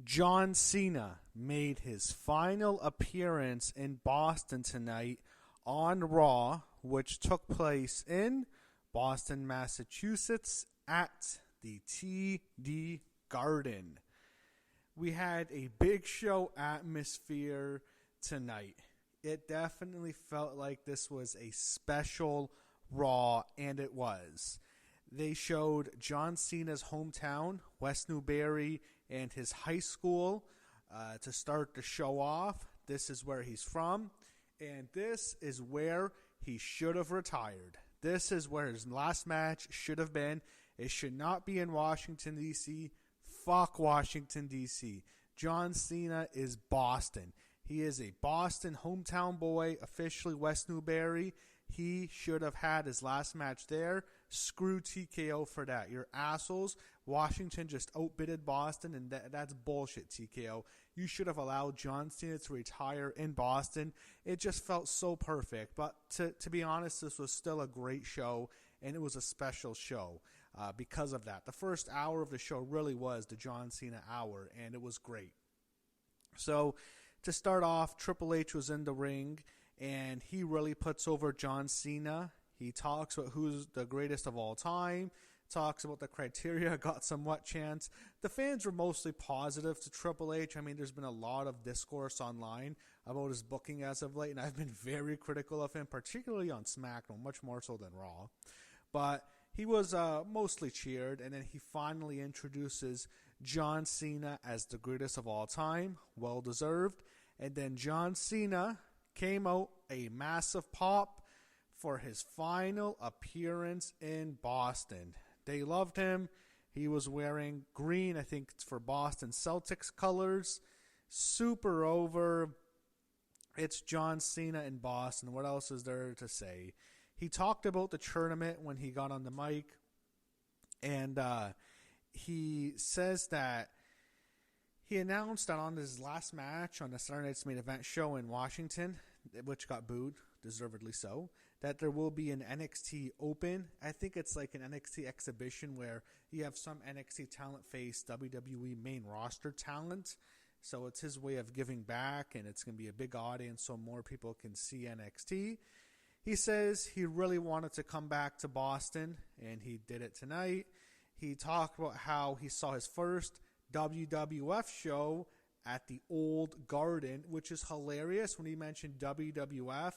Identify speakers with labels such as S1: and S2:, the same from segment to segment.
S1: John Cena made his final appearance in Boston tonight on Raw, which took place in Boston, Massachusetts at the TD Garden. We had a big show atmosphere tonight. It definitely felt like this was a special Raw, and it was. They showed John Cena's hometown, West Newbury, and his high school to start the show off. This is where he's from, and this is where he should have retired. This is where his last match should have been. It should not be in Washington, D.C. Fuck Washington, D.C. John Cena is Boston. He is a Boston hometown boy, officially West Newbury. He should have had his last match there. Screw TKO for that. You're assholes. Washington just outbidded Boston, and that's bullshit, TKO. You should have allowed John Cena to retire in Boston. It just felt so perfect. But to be honest, this was still a great show, and it was a special show because of that. The first hour of the show really was the John Cena hour, and it was great. So to start off, Triple H was in the ring, and he really puts over John Cena. He talks about who's the greatest of all time, talks about the criteria, got somewhat chance. The fans were mostly positive to Triple H. I mean, there's been a lot of discourse online about his booking as of late, and I've been very critical of him, particularly on SmackDown, much more so than Raw. But he was mostly cheered, and then he finally introduces John Cena as the greatest of all time, well-deserved. And then John Cena came out a massive pop for his final appearance in Boston. They loved him. He was wearing green, I think it's for Boston Celtics colors. Super over. It's John Cena in Boston. What else is there to say? He talked about the tournament when he got on the mic. And he says that he announced that on his last match on the Saturday Night's Main Event show in Washington, which got booed, deservedly so, that there will be an NXT Open. I think it's like an NXT exhibition where you have some NXT talent face WWE main roster talent. So it's his way of giving back, and it's going to be a big audience so more people can see NXT. He says he really wanted to come back to Boston, and he did it tonight. He talked about how he saw his first WWF show at the Old Garden, which is hilarious. When he mentioned WWF,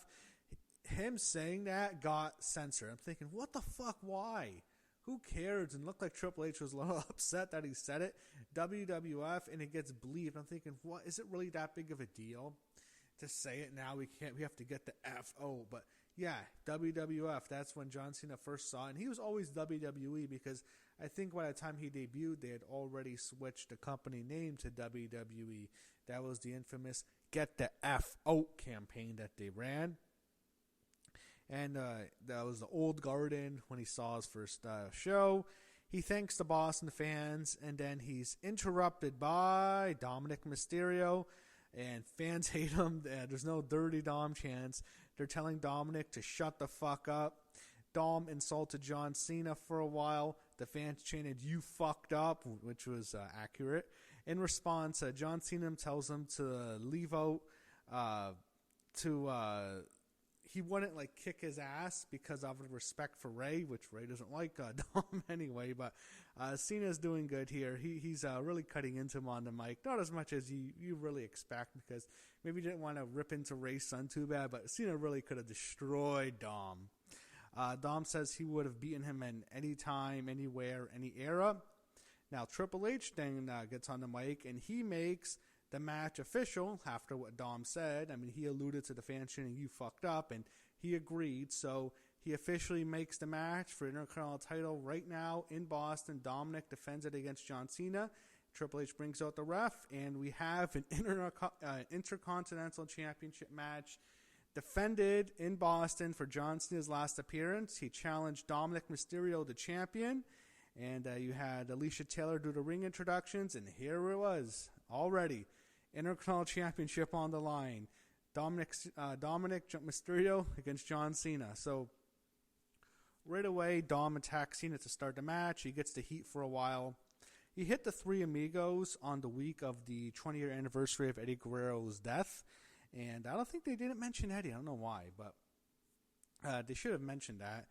S1: him saying that got censored. I'm thinking, what the fuck, why? Who cares? And it looked like Triple H was a little upset that he said it. WWF, and it gets bleeped. I'm thinking, what? Is it really that big of a deal to say it now? We have to get the FO. But yeah, WWF, that's when John Cena first saw it. And he was always WWE because I think by the time he debuted, they had already switched the company name to WWE. That was the infamous Get the F Out campaign that they ran. And that was the Old Garden when he saw his first show. He thanks the Boston fans, and then he's interrupted by Dominic Mysterio. And fans hate him. There's no dirty Dom chance. They're telling Dominic to shut the fuck up. Dom insulted John Cena for a while. The fans chanted, "You fucked up," which was accurate. In response, John Cena tells him to leave out, he wouldn't kick his ass because of respect for Ray, which Ray doesn't like Dom anyway. But Cena's doing good here. He's really cutting into him on the mic, not as much as you really expect because maybe he didn't want to rip into Ray's son too bad. But Cena really could have destroyed Dom. Dom says he would have beaten him in any time, anywhere, any era. Now Triple H then gets on the mic and he makes the match official after what Dom said. I mean, he alluded to the fans chanting, "You fucked up," and he agreed. So he officially makes the match for Intercontinental title right now in Boston. Dominic defends it against John Cena. Triple H brings out the ref, and we have an Intercontinental Championship match defended in Boston for John Cena's last appearance. He challenged Dominic Mysterio, the champion, and you had Alicia Taylor do the ring introductions, and here it was already. Intercontinental Championship on the line. Dominic Mysterio against John Cena. So right away, Dom attacks Cena to start the match. He gets the heat for a while. he hit the Three Amigos on the week of the 20-year anniversary of Eddie Guerrero's death. And I don't think they didn't mention Eddie. I don't know why, but they should have mentioned that.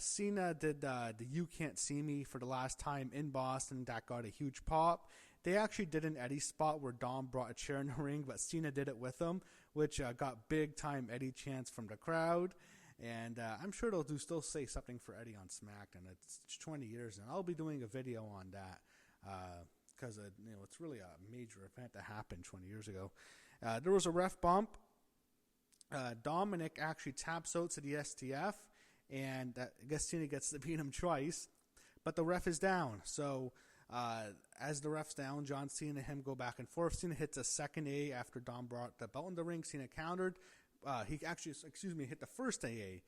S1: Cena did the You Can't See Me for the last time in Boston. That got a huge pop. They actually did an Eddie spot where Dom brought a chair in the ring, but Cena did it with him, which got big-time Eddie chants from the crowd. And I'm sure they'll still say something for Eddie on SmackDown. It's 20 years, and I'll be doing a video on that because it's really a major event that happened 20 years ago. There was a ref bump. Dominic actually taps out to the STF, and I guess Cena gets to beat him twice, but the ref is down. So as the ref's down, John Cena and him go back and forth. Cena hits a second A after Dom brought the belt in the ring. Cena countered. He actually, hit the first AA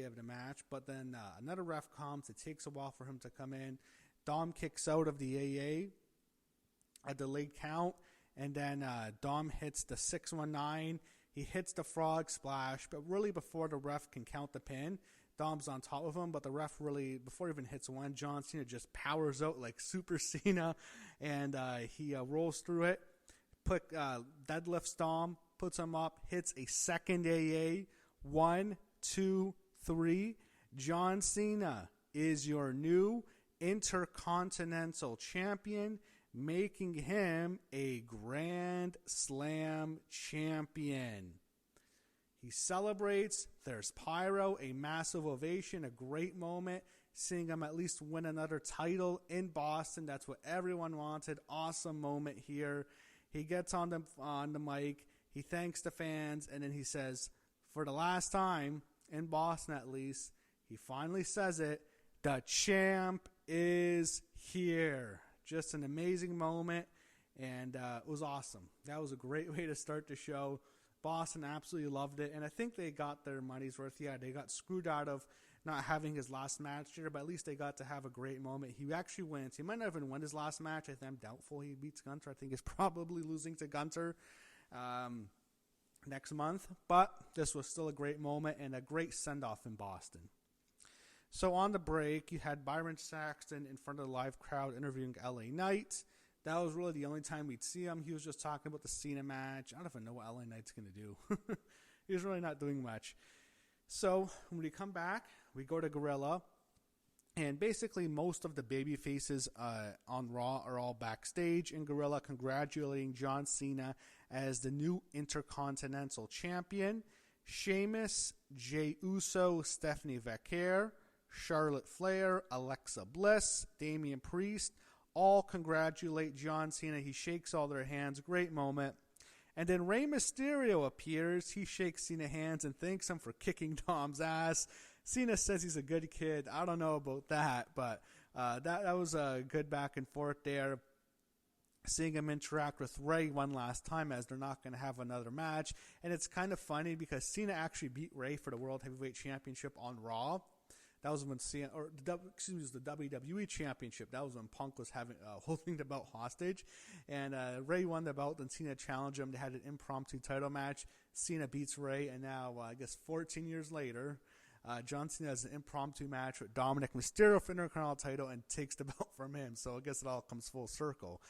S1: of the match, but then another ref comes. It takes a while for him to come in. Dom kicks out of the AA, a delayed count, and then Dom hits the 619. He hits the frog splash, but really before the ref can count the pin, Dom's on top of him, but the ref really, before he even hits one, John Cena just powers out like Super Cena, and he rolls through it, deadlifts Dom, puts him up, hits a second AA, 1, 2, 3. John Cena is your new Intercontinental Champion, making him a Grand Slam champion. He celebrates. There's pyro, a massive ovation, a great moment. Seeing him at least win another title in Boston. That's what everyone wanted. Awesome moment here. He gets on the mic. He thanks the fans, and then he says, for the last time, in Boston at least, he finally says it, the champ is here. Just an amazing moment, and it was awesome. That was a great way to start the show. Boston absolutely loved it, and I think they got their money's worth. Yeah, they got screwed out of not having his last match here, but at least they got to have a great moment. He actually wins. He might not even win his last match. I'm doubtful he beats Gunther. I think he's probably losing to Gunther next month, but this was still a great moment and a great send-off in Boston. So on the break, you had Byron Saxton in front of the live crowd interviewing LA Knight. That was really the only time we'd see him. He was just talking about the Cena match. I don't even know what LA Knight's going to do. He's really not doing much. So when we come back, we go to Gorilla. And basically most of the baby faces on Raw are all backstage. And Gorilla congratulating John Cena as the new Intercontinental Champion. Sheamus, Jey Uso, Stephanie Vaquer, Charlotte Flair, Alexa Bliss, Damian Priest, all congratulate John Cena. He shakes all their hands. Great moment. And then Rey Mysterio appears. He shakes Cena's hands and thanks him for kicking Dom's ass. Cena says he's a good kid. I don't know about that, but that was a good back and forth there. Seeing him interact with Rey one last time as they're not going to have another match. And it's kind of funny because Cena actually beat Rey for the World Heavyweight Championship on Raw. That was when Cena, the WWE Championship. That was when Punk was holding the belt hostage. And Rey won the belt, and Cena challenged him. They had an impromptu title match. Cena beats Rey, and now, 14 years later, John Cena has an impromptu match with Dominic Mysterio for the Intercontinental title and takes the belt from him. So I guess it all comes full circle.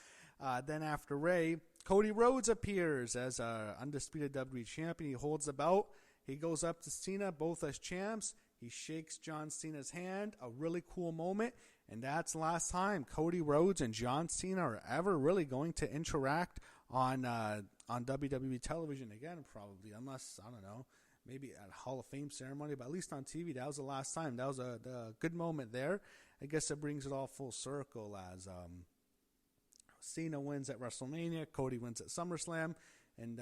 S1: Then after Rey, Cody Rhodes appears as undisputed WWE champion. He holds the belt. He goes up to Cena, both as champs. He shakes John Cena's hand, a really cool moment, and that's the last time Cody Rhodes and John Cena are ever really going to interact on WWE television again, probably, unless, I don't know, maybe at a Hall of Fame ceremony, but at least on TV, that was the last time. That was a good moment there. I guess it brings it all full circle as Cena wins at WrestleMania, Cody wins at SummerSlam, and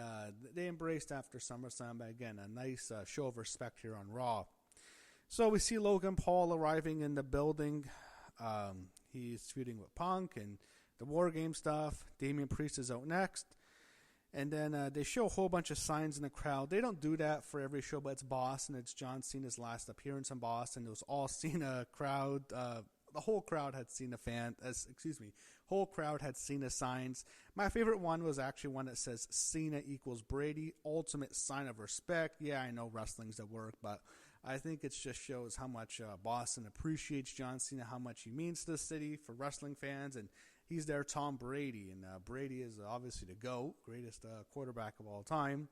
S1: they embraced after SummerSlam, but again, a nice show of respect here on Raw. So we see Logan Paul arriving in the building. He's feuding with Punk and the War Game stuff. Damian Priest is out next. And then they show a whole bunch of signs in the crowd. They don't do that for every show, but it's Boston. It's John Cena's last appearance in Boston. It was all Cena crowd. The whole crowd had Cena whole crowd had Cena signs. My favorite one was actually one that says Cena equals Brady, ultimate sign of respect. Yeah, I know wrestling's at work, but I think it just shows how much Boston appreciates John Cena, how much he means to the city for wrestling fans, and he's their Tom Brady, and Brady is obviously the GOAT, greatest quarterback of all time,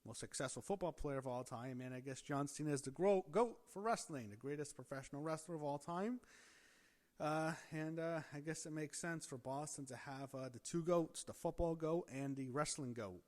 S1: most successful football player of all time, and I guess John Cena is the GOAT for wrestling, the greatest professional wrestler of all time. And I guess it makes sense for Boston to have the two GOATs, the football GOAT and the wrestling GOAT.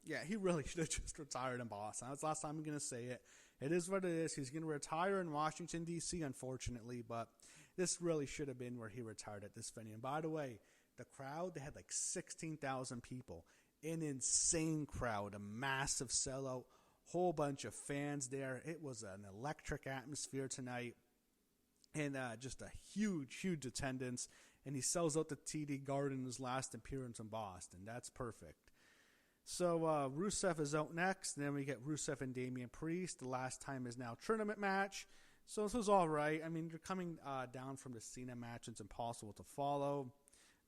S1: Yeah, he really should have just retired in Boston. That's the last time I'm going to say it. It is what it is. He's going to retire in Washington, D.C., unfortunately, but this really should have been where he retired at this venue. And by the way, the crowd, they had like 16,000 people. An insane crowd, a massive sellout, whole bunch of fans there. It was an electric atmosphere tonight, and just a huge, huge attendance. And he sells out the TD Garden in his last appearance in Boston. That's perfect. So Rusev is out next, and then we get Rusev and Damian Priest. The last time is now tournament match. So this was all right. I mean, you're coming down from the Cena match. It's impossible to follow.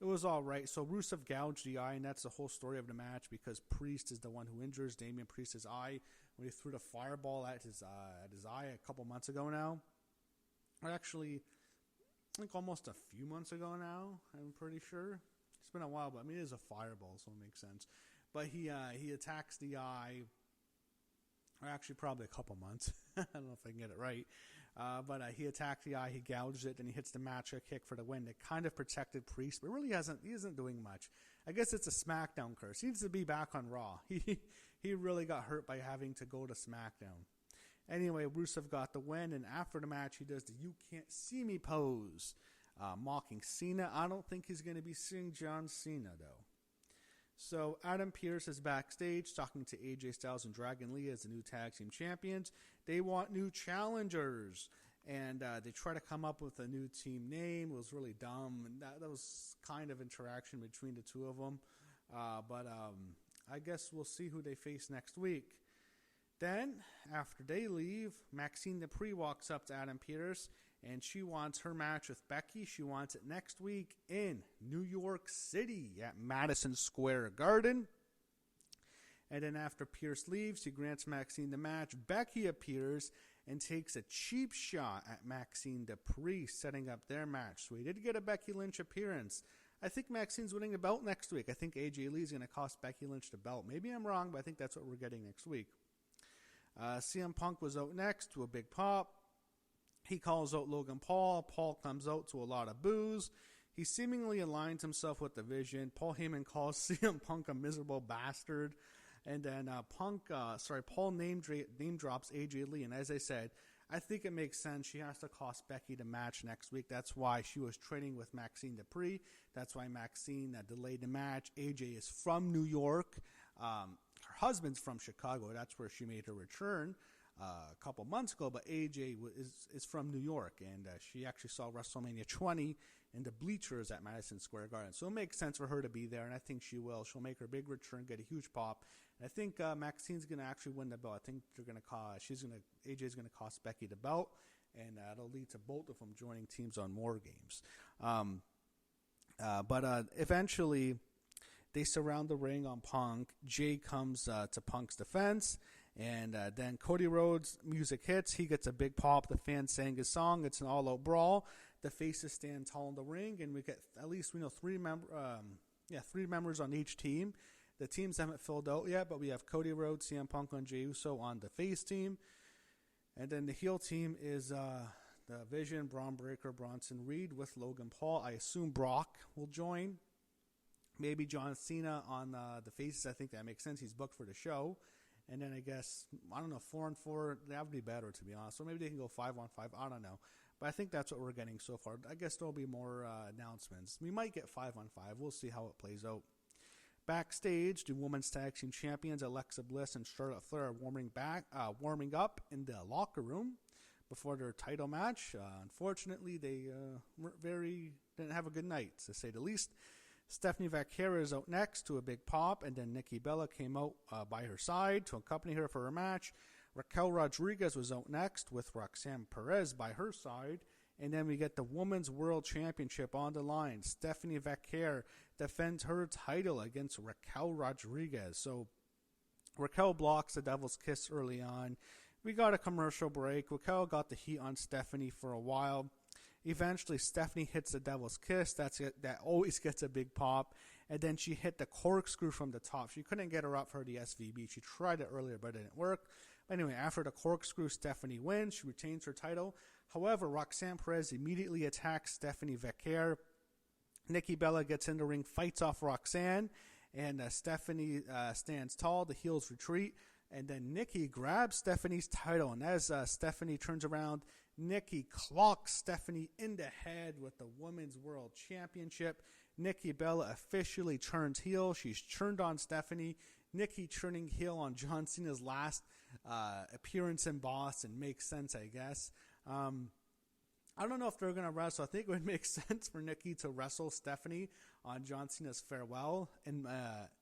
S1: It was all right. So Rusev gouged the eye, and that's the whole story of the match because Priest is the one who injures Damian Priest's eye when he threw the fireball at his eye a couple months ago now. Or actually, I think almost a few months ago now, I'm pretty sure. It's been a while, but I mean, it is a fireball, so it makes sense. But he attacks the eye, or actually probably a couple months. I don't know if I can get it right. But he attacked the eye, he gouged it, and he hits the match kick for the win. It kind of protected Priest, but really he isn't doing much. I guess it's a SmackDown curse. He needs to be back on Raw. He really got hurt by having to go to SmackDown. Anyway, Rusev got the win, and after the match, he does the "You Can't See Me" pose, mocking Cena. I don't think he's going to be seeing John Cena, though. So Adam Pearce is backstage talking to AJ Styles and Dragon Lee as the new tag team champions. They want new challengers, and they try to come up with a new team name. It was really dumb, and that was kind of interaction between the two of them. But I guess we'll see who they face next week. Then, after they leave, Maxine Dupree walks up to Adam Pearce, and she wants her match with Becky. She wants it next week in New York City at Madison Square Garden. And then after Pearce leaves, he grants Maxine the match. Becky appears and takes a cheap shot at Maxine Dupree, setting up their match. So we did get a Becky Lynch appearance. I think Maxine's winning the belt next week. I think AJ Lee's going to cost Becky Lynch the belt. Maybe I'm wrong, but I think that's what we're getting next week. CM Punk was out next to a big pop. He calls out Logan Paul. Paul comes out to a lot of boos. He seemingly aligns himself with the Vision. Paul Heyman calls CM Punk a miserable bastard. And then Paul name drops AJ Lee. And as I said, I think it makes sense. She has to cost Becky the match next week. That's why she was training with Maxine Dupree. That's why Maxine delayed the match. AJ is from New York. Her husband's from Chicago. That's where she made her return a couple months ago. But AJ is from New York, and she actually saw WrestleMania 20 in the bleachers at Madison Square Garden. So it makes sense for her to be there, and I think she will. She'll make her big return, get a huge pop. And I think Maxine's going to actually win the belt. I think AJ's going to cost Becky the belt, and that'll lead to both of them joining teams on War Games. But eventually, they surround the ring on Punk. Jay comes to Punk's defense, and then Cody Rhodes' music hits. He gets a big pop. The fans sang his song. It's an all-out brawl. The faces stand tall in the ring, and we get at least three members on each team. The teams haven't filled out yet, but we have Cody Rhodes, CM Punk, and Jey Uso on the face team. And then the heel team is the Vision, Braun Breaker, Bronson Reed with Logan Paul. I assume Brock will join. Maybe John Cena on the faces. I think that makes sense. He's booked for the show. And then I guess, 4-on-4, that would be better, to be honest. Or maybe they can go 5-on-5. I don't know. But I think that's what we're getting so far. I guess there'll be more announcements. We might get 5-on-5. We'll see how it plays out. Backstage, the Women's Tag Team Champions Alexa Bliss and Charlotte Flair are warming up in the locker room before their title match. Unfortunately, they didn't have a good night, to say the least. Stephanie Vaquera is out next to a big pop, and then Nikki Bella came out by her side to accompany her for her match. Raquel Rodriguez was out next with Roxanne Perez by her side. And then we get the Women's World Championship on the line. Stephanie Vaquera defends her title against Raquel Rodriguez. So Raquel blocks the Devil's Kiss early on. We got a commercial break. Raquel got the heat on Stephanie for a while. Eventually, Stephanie hits the devil's kiss. That always gets a big pop. And then she hit the corkscrew from the top. She couldn't get her up for the SVB. She tried it earlier, but it didn't work. Anyway, after the corkscrew, Stephanie wins. She retains her title. However, Roxanne Perez immediately attacks Stephanie Vacquer. Nikki Bella gets in the ring, fights off Roxanne, and Stephanie stands tall. The heels retreat, and then Nikki grabs Stephanie's title. And as Stephanie turns around, Nikki clocks Stephanie in the head with the Women's World Championship. Nikki Bella officially turns heel. She's turned on Stephanie. Nikki turning heel on John Cena's last appearance in Boston makes sense, I guess. I don't know if they're going to wrestle. I think it would make sense for Nikki to wrestle Stephanie on John Cena's farewell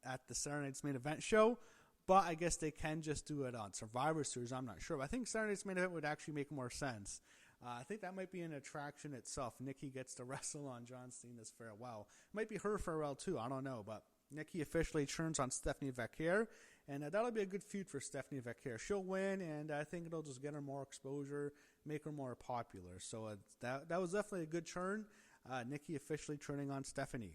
S1: at the Saturday Night's Main Event show. But I guess they can just do it on Survivor Series. I'm not sure. But I think Saturday Night's Main Event would actually make more sense. I think that might be an attraction itself. Nikki gets to wrestle on John Cena's farewell. It might be her farewell too. I don't know. But Nikki officially turns on Stephanie Vacquer. And that'll be a good feud for Stephanie Vacquer. She'll win, and I think it'll just get her more exposure, make her more popular. So that was definitely a good turn. Nikki officially turning on Stephanie.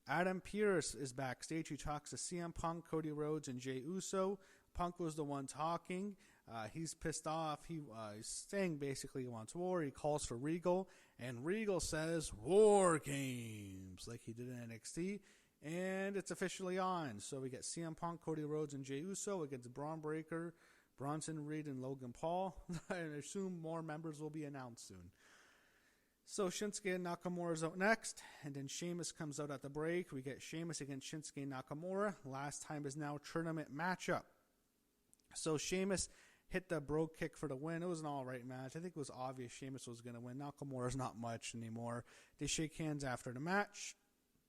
S1: Adam Pearce is backstage. He talks to CM Punk, Cody Rhodes, and Jey Uso. Punk was the one talking. He's pissed off. He's saying basically he wants war. He calls for Regal, and Regal says, "War Games," like he did in NXT. And it's officially on. So we get CM Punk, Cody Rhodes, and Jey Uso against Braun Breaker, Bronson Reed, and Logan Paul. I assume more members will be announced soon. So Shinsuke Nakamura is out next, and then Sheamus comes out at the break. We get Sheamus against Shinsuke Nakamura. Last time is now tournament matchup. So Sheamus hit the bro kick for the win. It was an all-right match. I think it was obvious Sheamus was going to win. Nakamura's not much anymore. They shake hands after the match.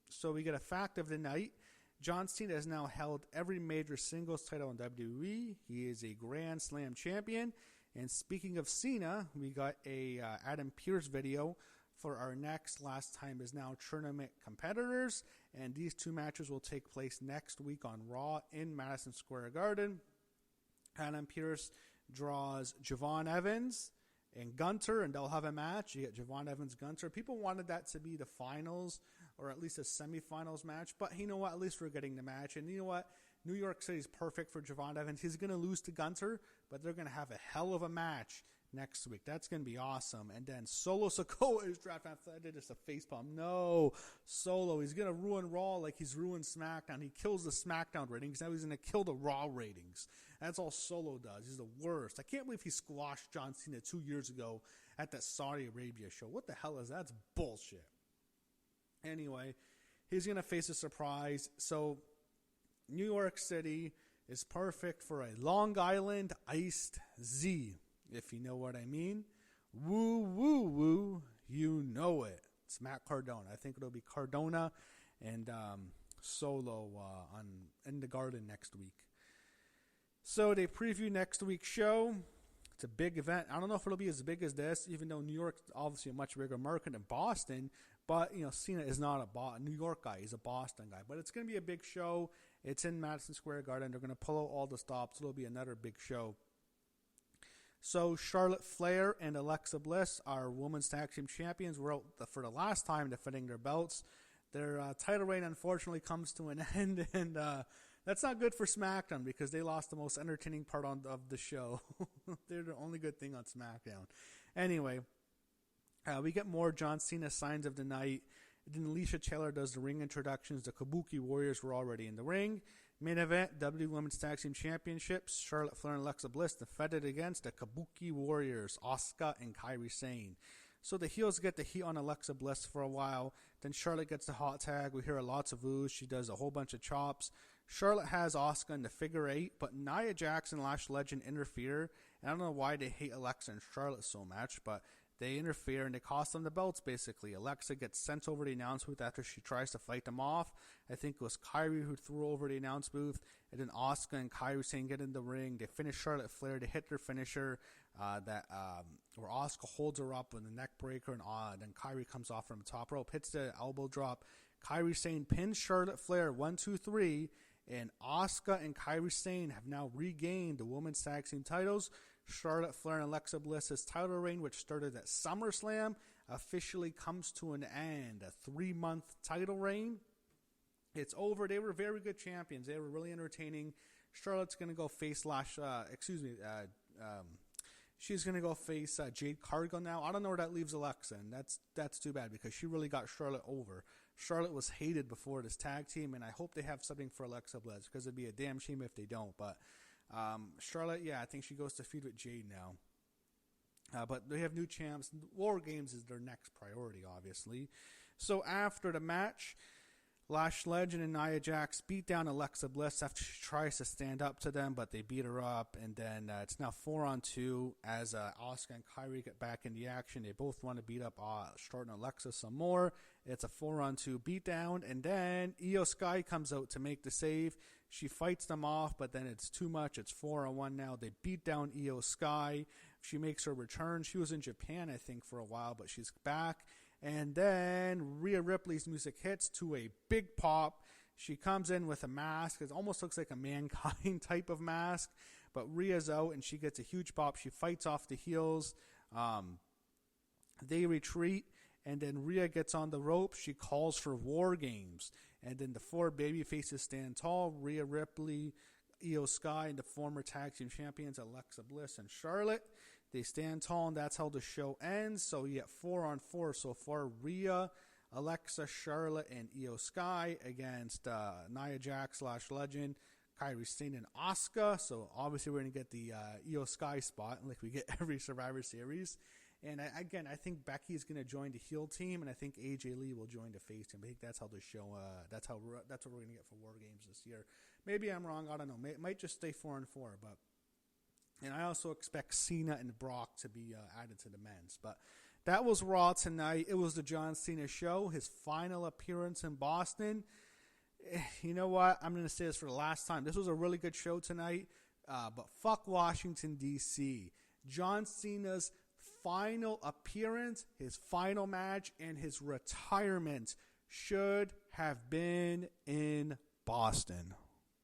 S1: So we get a fact of the night. John Cena has now held every major singles title in WWE. He is a Grand Slam champion. And speaking of Cena, we got a Adam Pearce video for our next Last Time Is Now tournament competitors. And these two matches will take place next week on Raw in Madison Square Garden. Adam Pearce draws Javon Evans and Gunter, and they'll have a match. You get Javon Evans, Gunter. People wanted that to be the finals, or at least a semifinals match. But you know what? At least we're getting the match. And you know what? New York City is perfect for Javon Evans. He's going to lose to Gunter, but they're going to have a hell of a match next week. That's going to be awesome. And then Solo Sikoa is drafted. I did just a facepalm. No, Solo. He's going to ruin Raw like he's ruined SmackDown. He kills the SmackDown ratings. Now he's going to kill the Raw ratings. That's all Solo does. He's the worst. I can't believe he squashed John Cena 2 years ago at that Saudi Arabia show. What the hell is that? That's bullshit. Anyway, he's going to face a surprise. So New York City is perfect for a Long Island iced Z, if you know what I mean. Woo, woo, woo. You know it. It's Matt Cardona. I think it'll be Cardona and Solo in the Garden next week. So they preview next week's show. It's a big event. I don't know if it'll be as big as this, even though New York's obviously a much bigger market than Boston. But, you know, Cena is not a New York guy. He's a Boston guy. But it's going to be a big show. It's in Madison Square Garden. They're going to pull out all the stops. It'll be another big show. So Charlotte Flair and Alexa Bliss are Women's Tag Team Champions. We're out for the last time defending their belts. Their title reign, unfortunately, comes to an end. And that's not good for SmackDown because they lost the most entertaining part of the show. They're the only good thing on SmackDown. Anyway, we get more John Cena signs of the night. Then Alicia Taylor does the ring introductions. The Kabuki Warriors were already in the ring. Main event, WWE Women's Tag Team Championships. Charlotte Flair and Alexa Bliss defended against the Kabuki Warriors, Asuka and Kairi Sane. So the heels get the heat on Alexa Bliss for a while. Then Charlotte gets the hot tag. We hear lots of oohs. She does a whole bunch of chops. Charlotte has Asuka in the figure eight, but Nia Jax and Lash Legend interfere. And I don't know why they hate Alexa and Charlotte so much, but they interfere and they cost them the belts, basically. Alexa gets sent over the announce booth after she tries to fight them off. I think it was Kairi who threw over the announce booth. And then Asuka and Kairi Sane get in the ring. They finish Charlotte Flair. They hit their finisher where Asuka holds her up with a neck breaker. And then Kairi comes off from the top rope, hits the elbow drop. Kairi Sane pins Charlotte Flair 1, 2, 3. And Asuka and Kairi Sane have now regained the Women's Tag Team titles. Charlotte Flair and Alexa Bliss's title reign, which started at SummerSlam, officially comes to an end. A 3-month title reign. It's over. They were very good champions. They were really entertaining. Charlotte's going to go face she's going to go face Jade Cargill now. I don't know where that leaves Alexa, and that's too bad because she really got Charlotte over. Charlotte was hated before this tag team, and I hope they have something for Alexa Bliss because it'd be a damn shame if they don't. But Charlotte, yeah, I think she goes to feud with Jade now. But they have new champs. War Games is their next priority, obviously. So after the match, Lash Legend and Nia Jax beat down Alexa Bliss after she tries to stand up to them, but they beat her up. And then it's now 4-on-2 as Asuka and Kairi get back in the action. They both want to beat up Charlotte and Alexa some more. It's a 4-on-2 beatdown. And then Io Sky comes out to make the save. She fights them off, but then it's too much. It's 4-on-1 now. They beat down Io Sky. She makes her return. She was in Japan, I think, for a while, but she's back. And then Rhea Ripley's music hits to a big pop. She comes in with a mask. It almost looks like a Mankind type of mask. But Rhea's out and she gets a huge pop. She fights off the heels. They retreat. And then Rhea gets on the ropes. She calls for War Games. And then the 4 baby faces stand tall. Rhea Ripley, Io Sky, and the former tag team champions Alexa Bliss and Charlotte. They stand tall, and that's how the show ends. So you get 4-on-4 so far. Rhea, Alexa, Charlotte, and Io Sky against Nia Jax, Lash Legend, Kairi Sane, and Asuka. So obviously we're going to get the Io Sky spot, like we get every Survivor Series. And I think Becky is going to join the heel team, and I think AJ Lee will join the face team. I think that's how the show. That's what we're going to get for War Games this year. Maybe I'm wrong. I don't know. It might just stay 4-on-4, but. And I also expect Cena and Brock to be added to the men's. But that was Raw tonight. It was the John Cena show, his final appearance in Boston. You know what? I'm going to say this for the last time. This was a really good show tonight. But fuck Washington, D.C. John Cena's final appearance, his final match, and his retirement should have been in Boston.